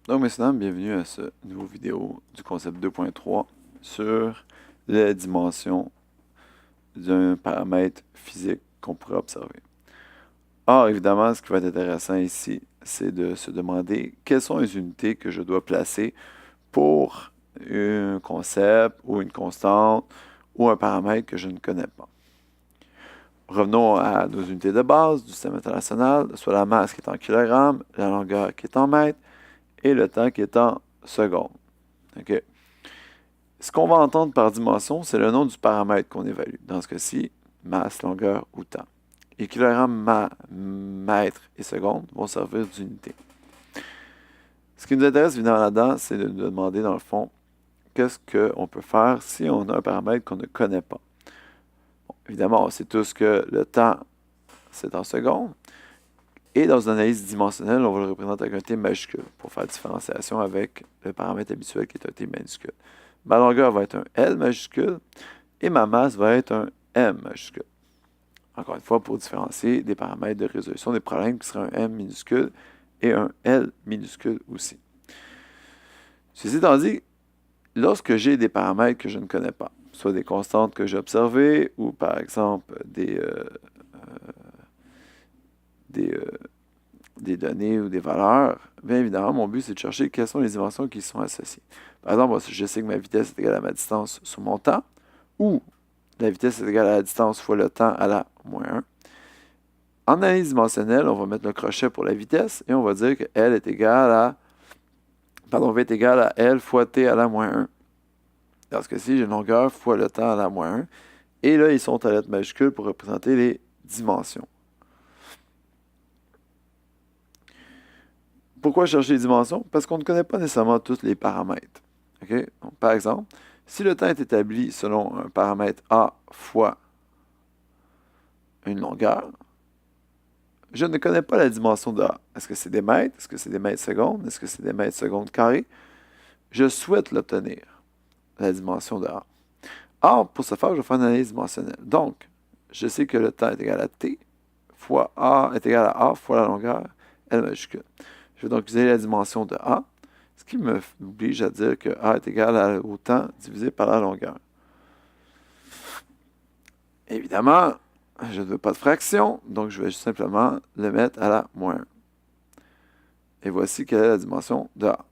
Donc, messieurs, bienvenue à ce nouveau vidéo du concept 2.3 sur les dimensions d'un paramètre physique qu'on pourrait observer. Or, évidemment, ce qui va être intéressant ici, c'est de se demander quelles sont les unités que je dois placer pour un concept ou une constante ou un paramètre que je ne connais pas. Revenons à nos unités de base du système international, soit la masse qui est en kilogrammes, la longueur qui est en mètres et le temps qui est en secondes. OK? Ce qu'on va entendre par dimension, c'est le nom du paramètre qu'on évalue. Dans ce cas-ci, masse, longueur ou temps. Et kilogrammes, mètres et secondes vont servir d'unité. Ce qui nous intéresse évidemment là-dedans, c'est de nous demander dans le fond, qu'est-ce qu'on peut faire si on a un paramètre qu'on ne connaît pas. Bon, évidemment, on sait tous que le temps, c'est en secondes. Et dans une analyse dimensionnelle, on va le représenter avec un T majuscule pour faire différenciation avec le paramètre habituel qui est un T minuscule. Ma longueur va être un L majuscule et ma masse va être un M majuscule. Encore une fois, pour différencier des paramètres de résolution des problèmes qui seraient un M minuscule et un L minuscule aussi. Ceci étant dit, lorsque j'ai des paramètres que je ne connais pas, soit des constantes que j'ai observées ou par exemple des données ou des valeurs, bien évidemment, mon but, c'est de chercher quelles sont les dimensions qui y sont associées. Par exemple, je sais que ma vitesse est égale à ma distance sur mon temps, ou la vitesse est égale à la distance fois le temps à la moins 1. En analyse dimensionnelle, on va mettre le crochet pour la vitesse, et on va dire que L est égal à, v est égal à L fois T à la moins 1. Dans ce cas-ci, j'ai une longueur fois le temps à la moins 1. Et là, ils sont à lettres majuscules pour représenter les dimensions. Pourquoi chercher les dimensions? Parce qu'on ne connaît pas nécessairement tous les paramètres. Okay? Donc, par exemple, si le temps est établi selon un paramètre A fois une longueur, je ne connais pas la dimension de A. Est-ce que c'est des mètres? Est-ce que c'est des mètres secondes? Est-ce que c'est des mètres secondes carrés? Je souhaite l'obtenir, la dimension de A. Or, pour ce faire, je vais faire une analyse dimensionnelle. Donc, je sais que le temps est égal à T fois A est égal à A fois la longueur L majuscule. Je vais donc utiliser la dimension de A, ce qui m'oblige à dire que A est égal au temps divisé par la longueur. Évidemment, je ne veux pas de fraction, donc je vais simplement le mettre à la moins 1. Et voici quelle est la dimension de A.